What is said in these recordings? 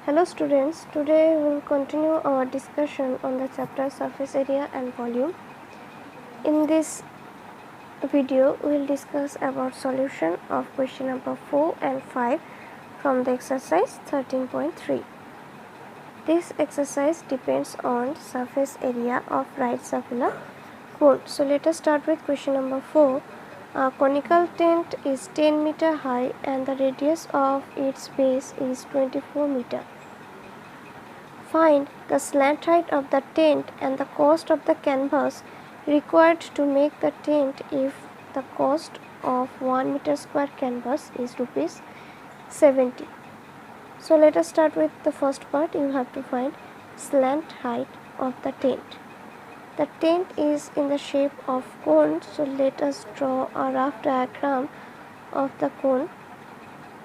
Hello students, today we will continue our discussion on the chapter surface area and volume. In this video, we will discuss about solution of question number 4 and 5 from the exercise 13.3. This exercise depends on surface area of right circular cone. So let us start with question number 4. A conical tent is 10 meter high and the radius of its base is 24 meter. Find the slant height of the tent and the cost of the canvas required to make the tent if the cost of 1 meter square canvas is rupees 70. So let us start with the first part. You have to find slant height of the tent. The tent is in the shape of cone, so let us draw a rough diagram of the cone.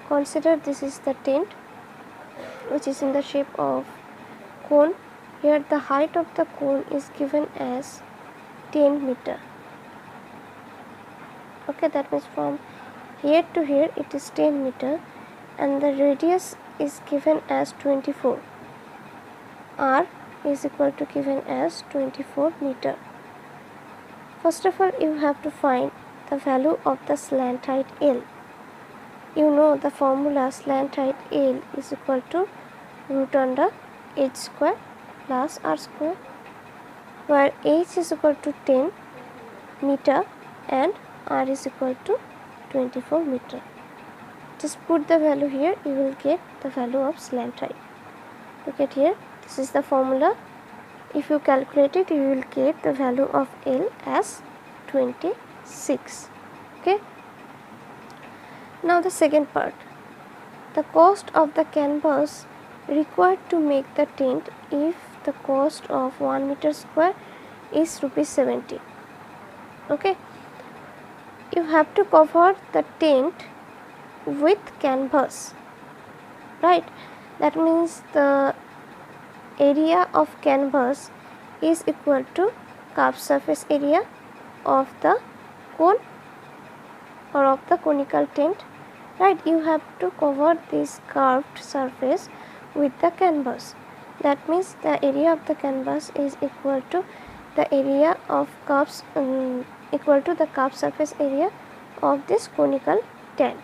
Consider this is the tent which is in the shape of cone. Here the height of the cone is given as 10 meter. Okay, that means from here to here it is 10 meter and the radius is given as 24. R is equal to given as 24 meter. First of all, you have to find the value of the slant height L. You know the formula slant height L is equal to root under h square plus r square, where h is equal to 10 meter and r is equal to 24 meter. Just put the value here, you will get the value of slant height. Look at here, this is the formula. If you calculate it, you will get the value of L as 26. Okay. Now the second part, the cost of the canvas required to make the tent if the cost of 1 meter square is rupees 70. Okay, you have to cover the tent with canvas, right? That means the area of canvas is equal to curved surface area of the cone or of the conical tent, right? You have to cover this curved surface with the canvas. That means the area of the canvas is equal to the area of equal to the curved surface area of this conical tent.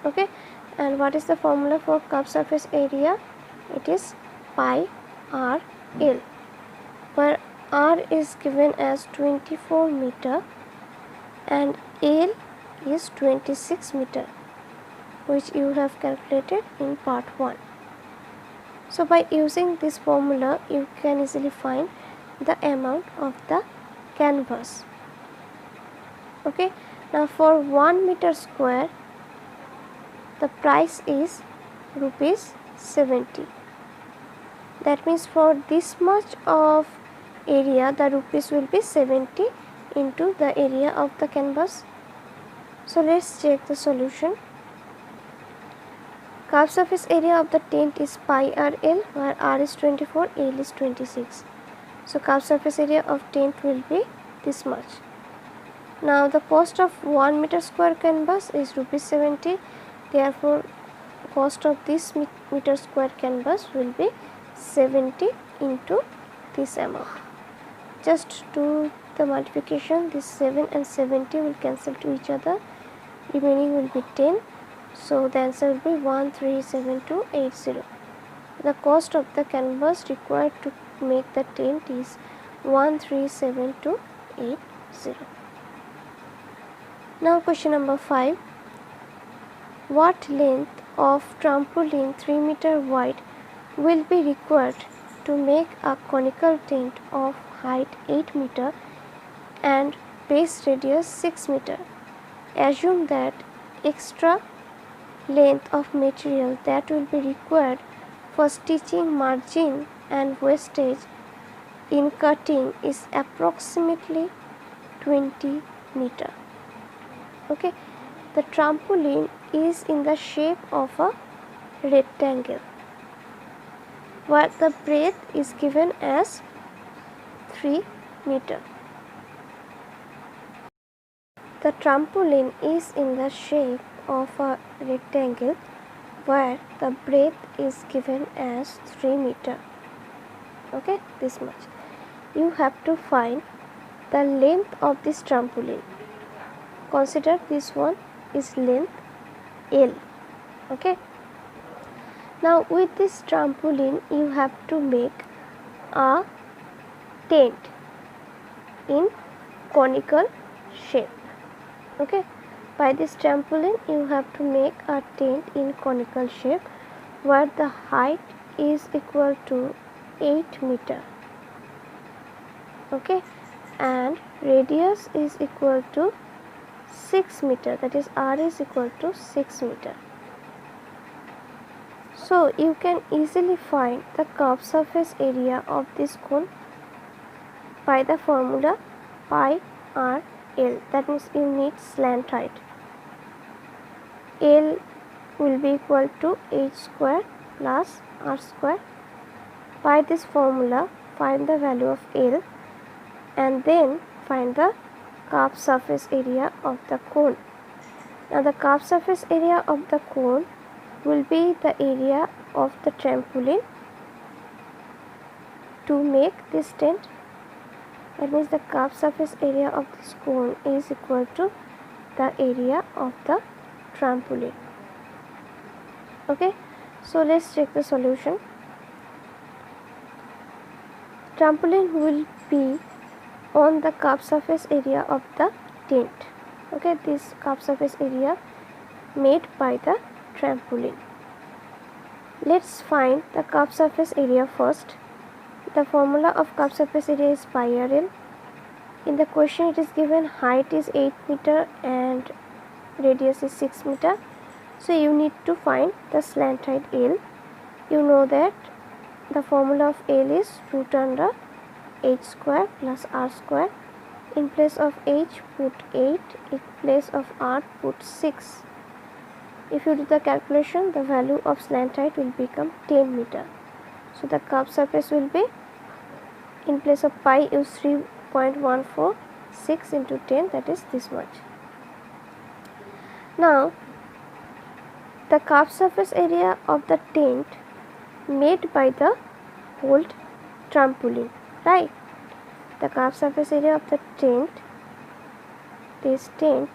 Okay, and what is the formula for curved surface area? It is pi r L, where r is given as 24 meter and L is 26 meter, which you have calculated in part 1. So by using this formula, you can easily find the amount of the canvas. Okay, now for 1 meter square, the price is rupees 70. That means for this much of area, the rupees will be 70 into the area of the canvas. So let's check the solution. Curved surface area of the tent is pi r L, where r is 24, L is 26. So curved surface area of tent will be this much. Now the cost of 1 meter square canvas is rupees 70. Therefore, cost of this meter square canvas will be 70 into this amount. Just do the multiplication. This 7 and 70 will cancel to each other. Remaining will be 10. So the answer will be 137280. The cost of the canvas required to make the tent is 137280. Now question number 5. What length of trampoline 3 meter wide will be required to make a conical tent of height 8 meter and base radius 6 meter? Assume that extra length of material that will be required for stitching margin and wastage in cutting is approximately 20 meter. Okay, the trampoline is in the shape of a rectangle, where the breadth is given as 3 meter. The trampoline is in the shape of a rectangle where the breadth is given as 3 meter. Okay, this much. You have to find the length of this trampoline. Consider this one is length L. Okay. Now with this trampoline you have to make a tent in conical shape. Okay. By this trampoline you have to make a tent in conical shape where the height is equal to 8 meter. Okay, and radius is equal to 6 meter, that is R is equal to 6 meter. So you can easily find the curved surface area of this cone by the formula pi r L, that means you need slant height. L will be equal to h square plus r square. By this formula find the value of L and then find the curved surface area of the cone. Now the curved surface area of the cone will be the area of the trampoline to make this tent. That means the curved surface area of this cone is equal to the area of the trampoline. Okay, so let's check the solution. Trampoline will be on the curved surface area of the tent. Okay, this curved surface area made by the trampoline. Let's find the curved surface area first. The formula of curved surface area is pi r L. In the question it is given height is 8 meter and radius is 6 meter. So you need to find the slant height L. You know that the formula of L is root under h square plus r square. In place of h put 8, in place of r put 6. If you do the calculation, the value of slant height will become 10 meter. So the curved surface will be, in place of pi use 3.146 into 10, that is this much. Now the curved surface area of the tent made by the whole trampoline, right? The curved surface area of the tent, this tent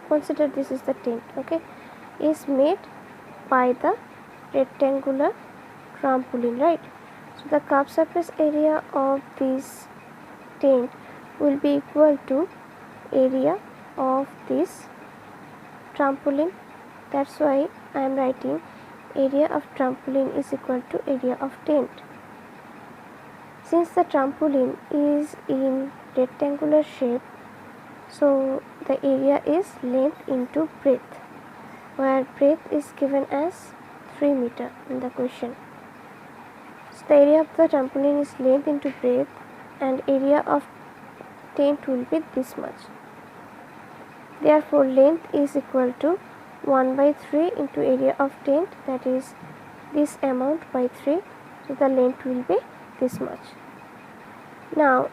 consider this is the tent, okay, is made by the rectangular trampoline, right? So the curved surface area of this tent will be equal to area of this trampoline. That's why I am writing area of trampoline is equal to area of tent. Since the trampoline is in rectangular shape, so the area is length into breadth, where breadth is given as 3 meter in the question. So the area of the trampoline is length into breadth and area of tent will be this much. Therefore length is equal to 1 by 3 into area of tent, that is this amount by 3. So the length will be this much. Now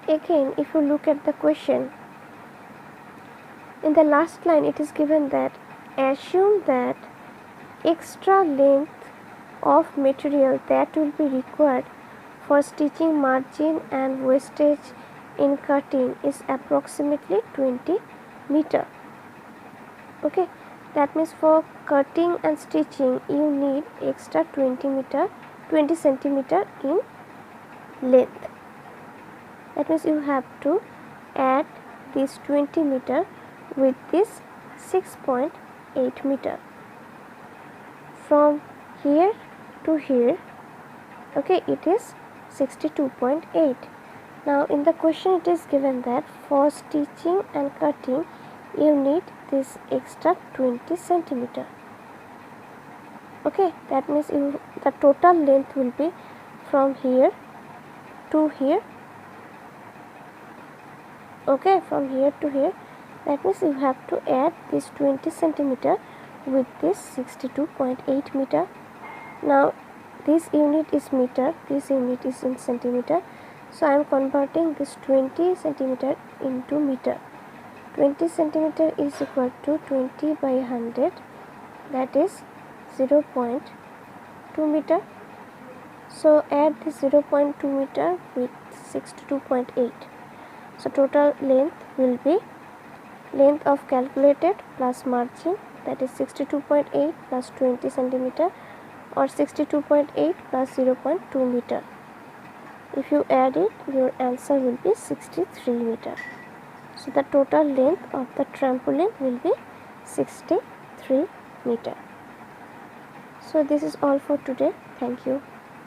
again if you look at the question, in the last line it is given that assume that extra length of material that will be required for stitching margin and wastage in cutting is approximately 20 meter. Okay, that means for cutting and stitching you need extra 20 centimeter in length. That means you have to add this 20 meter with this 6.8 meter from here to here. Okay, it is 62.8. Now in the question it is given that for stitching and cutting you need this extra 20 centimeter. Okay, that means the total length will be from here to here. Okay, from here to here. That means you have to add this 20 centimeter with this 62.8 meter. Now this unit is meter, this unit is in centimeter. So I am converting this 20 centimeter into meter. 20 centimeter is equal to 20 by 100, that is 0.2 meter. So add the 0.2 meter with 62.8. So total length will be length of calculated plus margin, that is 62.8 plus 20 centimeter or 62.8 plus 0.2 meter. If you add it, your answer will be 63 meter. So the total length of the trampoline will be 63 meter. So this is all for today. Thank you.